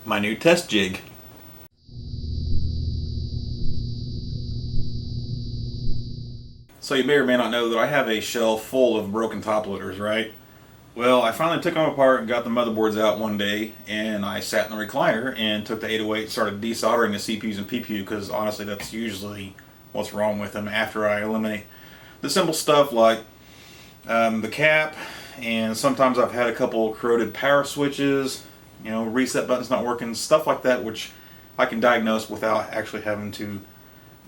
my new test jig. So you may or may not know that I have a shelf full of broken top loaders, right? Well, I finally took them apart and got the motherboards out one day, and I sat in the recliner and took the 808 and started desoldering the CPUs and PPU, because honestly that's usually what's wrong with them after I eliminate the simple stuff like the cap, and sometimes I've had a couple corroded power switches, you know, reset buttons not working, stuff like that, which I can diagnose without actually having to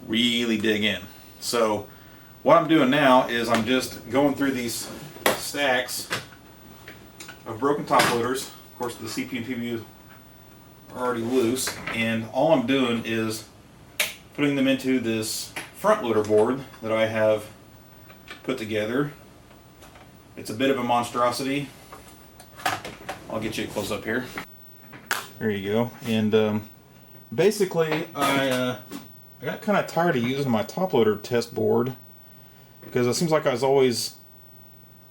really dig in. So what I'm doing now is I'm just going through these stacks of broken top loaders. Of course, the CPU and PPU are already loose, and all I'm doing is putting them into this front loader board that I have put together. It's a bit of a monstrosity. I'll get you a close up here. There you go. And basically, I got kind of tired of using my top loader test board, because it seems like I was always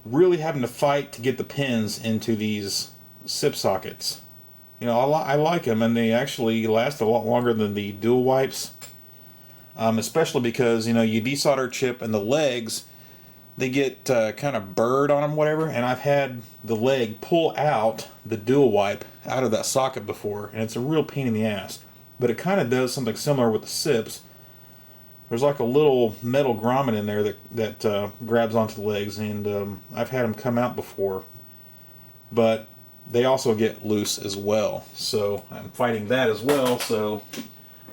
really having to fight to get the pins into these SIP sockets. You know, I like them, and they actually last a lot longer than the dual wipes. Especially because, you know, you desolder a chip and the legs, they get kind of burred on them, whatever, and I've had the leg pull out the dual wipe out of that socket before, and it's a real pain in the ass. But it kind of does something similar with the SIPs. There's like a little metal grommet in there that grabs onto the legs, and I've had them come out before, but they also get loose as well. So I'm fighting that as well. So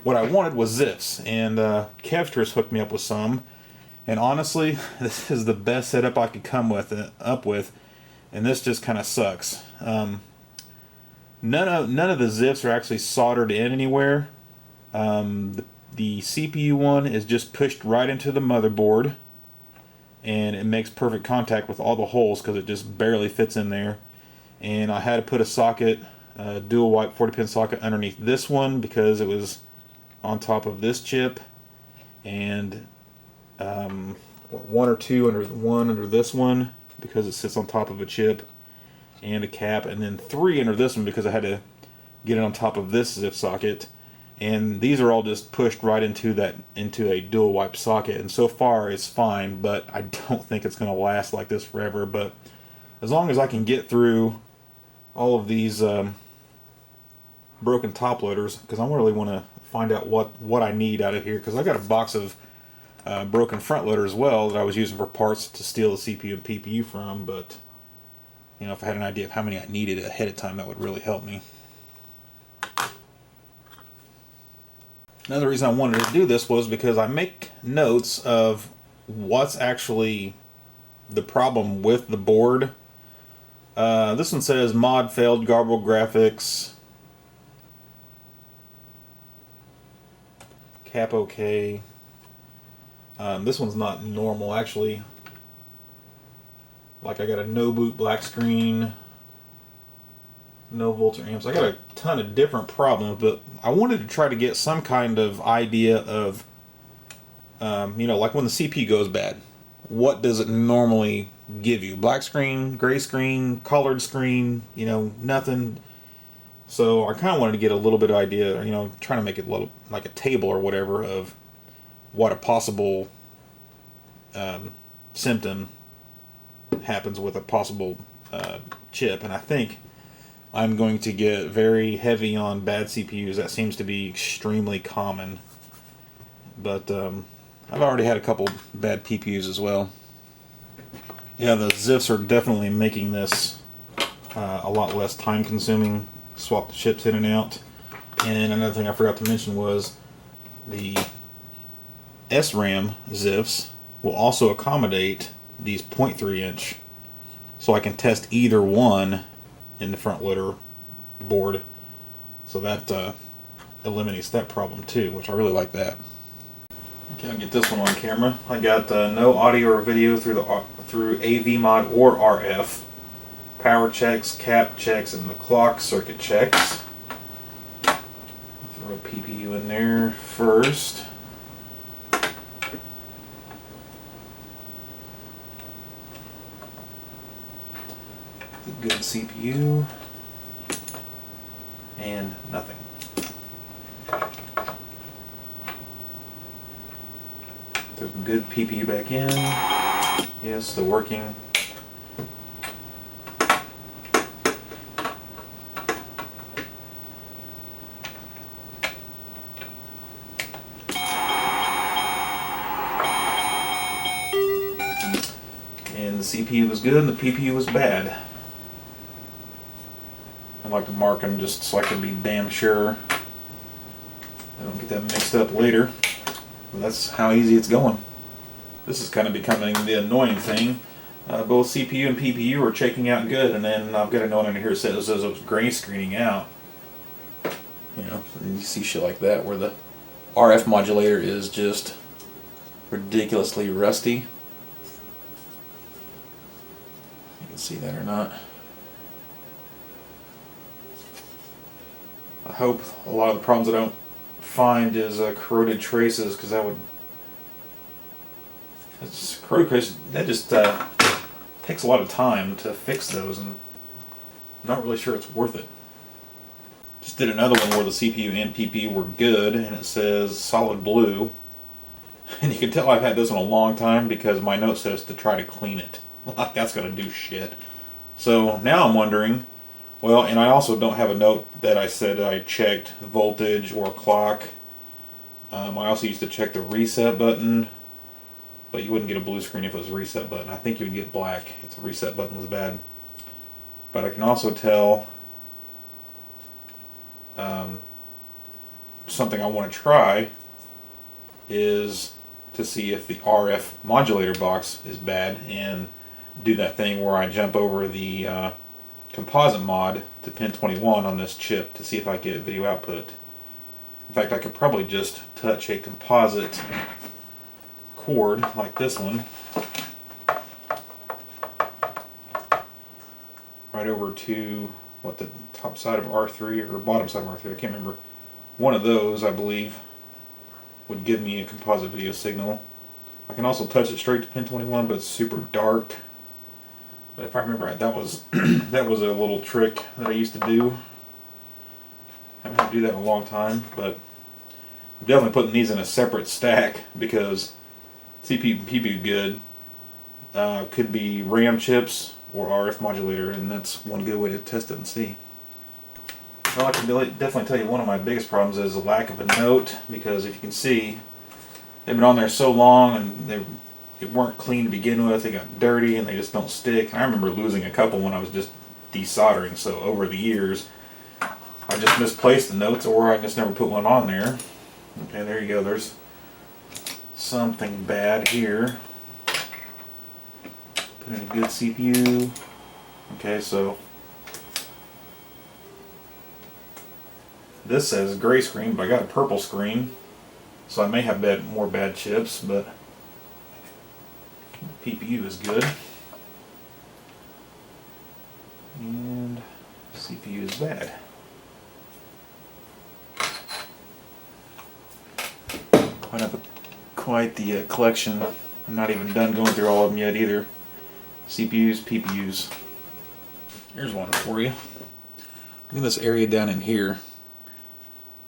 what I wanted was Ziffs, and Kevstris hooked me up with some, and honestly, this is the best setup I could come up with, and this just kind of sucks. None of the Ziffs are actually soldered in anywhere. The CPU one is just pushed right into the motherboard, and it makes perfect contact with all the holes because it just barely fits in there. And I had to put a socket, dual wipe 40-pin socket underneath this one because it was on top of this chip, and one or two under this one because it sits on top of a chip and a cap, and then 3 under this one because I had to get it on top of this ZIF socket. And these are all just pushed right into a dual wipe socket, and so far it's fine, but I don't think it's going to last like this forever. But as long as I can get through all of these broken top loaders, because I really want to find out what I need out of here, because I got a box of broken front loader as well that I was using for parts to steal the CPU and PPU from. But you know, if I had an idea of how many I needed ahead of time, that would really help me. Another reason I wanted to do this was because I make notes of what's actually the problem with the board. This one says mod failed, garbled graphics, cap okay. This one's not normal actually. Like I got a no boot black screen, no volts or amps. I got a ton of different problems, but I wanted to try to get some kind of idea of, you know, like when the CPU goes bad, what does it normally give you? Black screen, gray screen, colored screen, you know, nothing. So I kind of wanted to get a little bit of idea, you know, trying to make it a little like a table or whatever of what a possible symptom happens with a possible chip. And I think I'm going to get very heavy on bad CPUs. That seems to be extremely common. But I've already had a couple bad PPUs as well. Yeah, the Ziffs are definitely making this a lot less time consuming. Swap the chips in and out. And another thing I forgot to mention was the SRAM Ziffs will also accommodate these 0.3 inch. So I can test either one in the front loader board, so that eliminates that problem too, which I really like that. Okay, I'll get this one on camera. I got no audio or video through AV mod or RF. Power checks, cap checks, and the clock circuit checks. Throw a PPU in there first. The good CPU. and nothing. There's a good PPU back in. Yes, still working. And the CPU was good and the PPU was bad. I like to mark them just so I can be damn sure I don't get that mixed up later. But that's how easy it's going. This is kind of becoming the annoying thing. Both CPU and PPU are checking out good, and then I've got a note under here that says it's gray screening out. You know, and you see shit like that where the RF modulator is just ridiculously rusty. You can see that or not. I hope a lot of the problems I don't find is corroded traces, because that would... corroded traces, that just takes a lot of time to fix those, and I'm not really sure it's worth it. Just did another one where the CPU and PPU were good, and it says solid blue. And you can tell I've had this one a long time because my note says to try to clean it. Like that's going to do shit. So now I'm wondering, well, and I also don't have a note that I said I checked voltage or clock. I also used to check the reset button, but you wouldn't get a blue screen if it was a reset button. I think you would get black if the reset button was bad. But I can also tell something I want to try is to see if the RF modulator box is bad and do that thing where I jump over the composite mod to pin 21 on this chip to see if I get video output. In fact, I could probably just touch a composite cord like this one right over to what, the top side of R3 or bottom side of R3, I can't remember. One of those, I believe, would give me a composite video signal. I can also touch it straight to pin 21, but it's super dark. But if I remember right, that was that was a little trick that I used to do. I haven't had to do that in a long time, but I'm definitely putting these in a separate stack because CPU and PPU good. Could be RAM chips or RF modulator, and that's one good way to test it and see. Well, I can definitely tell you one of my biggest problems is the lack of a note, because if you can see, they've been on there so long and they weren't clean to begin with. They got dirty and they just don't stick. And I remember losing a couple when I was just desoldering, so over the years I just misplaced the notes, or I just never put one on there. Okay, there you go. There's something bad here. Put in a good CPU. Okay, so this says gray screen, but I got a purple screen, so I may have more bad chips, but PPU is good. And CPU is bad. Quite the collection. I'm not even done going through all of them yet either. CPUs, PPUs. Here's one for you. Look at this area down in here.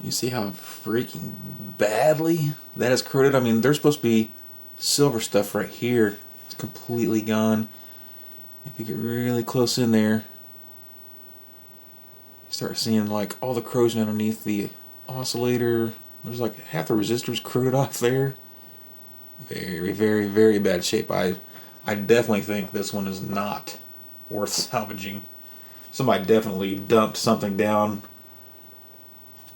You see how freaking badly that is corroded? I mean, there's supposed to be silver stuff right here. It's completely gone. If you get really close in there, you start seeing like all the corrosion underneath the oscillator. There's like half the resistors corroded off there. Very, very, very bad shape. I definitely think this one is not worth salvaging. Somebody definitely dumped something down,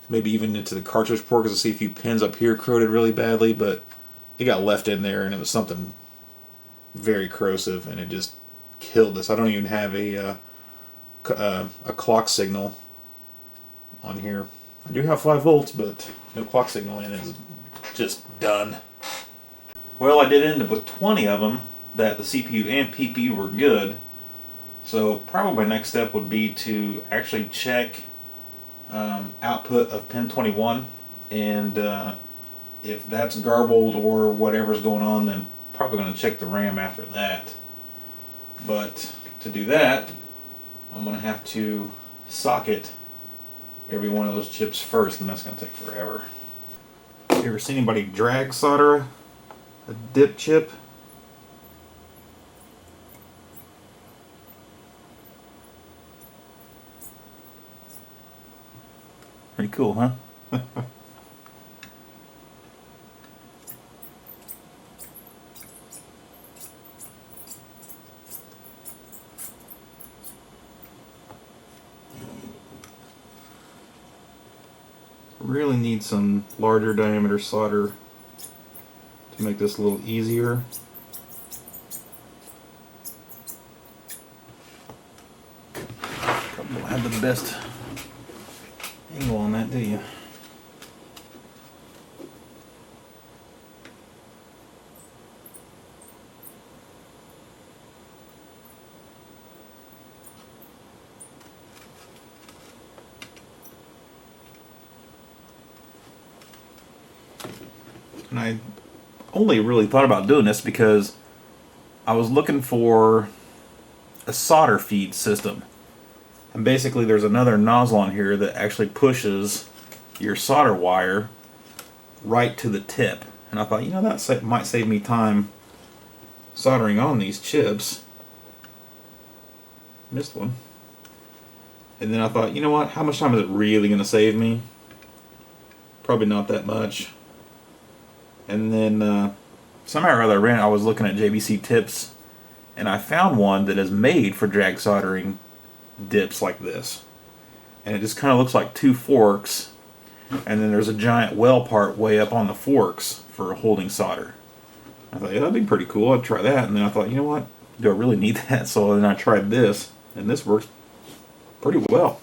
maybe even into the cartridge port, because I see a few pins up here corroded really badly, but it got left in there and it was something very corrosive and it just killed this. I don't even have a clock signal on here. I do have 5 volts, but no clock signal in it. Is just done. Well, I did end up with 20 of them that the CPU and PPU were good. So probably my next step would be to actually check output of pin 21, and if that's garbled or whatever's going on, then probably going to check the RAM after that. But to do that, I'm going to have to socket every one of those chips first, and that's going to take forever. You ever seen anybody drag solder a dip chip? Pretty cool, huh? Really need some larger diameter solder to make this a little easier. Probably don't have the best angle on that, do you? And I only really thought about doing this because I was looking for a solder feed system. And basically there's another nozzle on here that actually pushes your solder wire right to the tip. And I thought, you know, that might save me time soldering on these chips. Missed one. And then I thought, you know what, how much time is it really going to save me? Probably not that much. And then somehow or other I was looking at JBC tips, and I found one that is made for drag soldering dips like this. And it just kind of looks like two forks, and then there's a giant well part way up on the forks for holding solder. I thought, yeah, that'd be pretty cool. I'd try that. And then I thought, you know what, do I really need that? So then I tried this, and this works pretty well.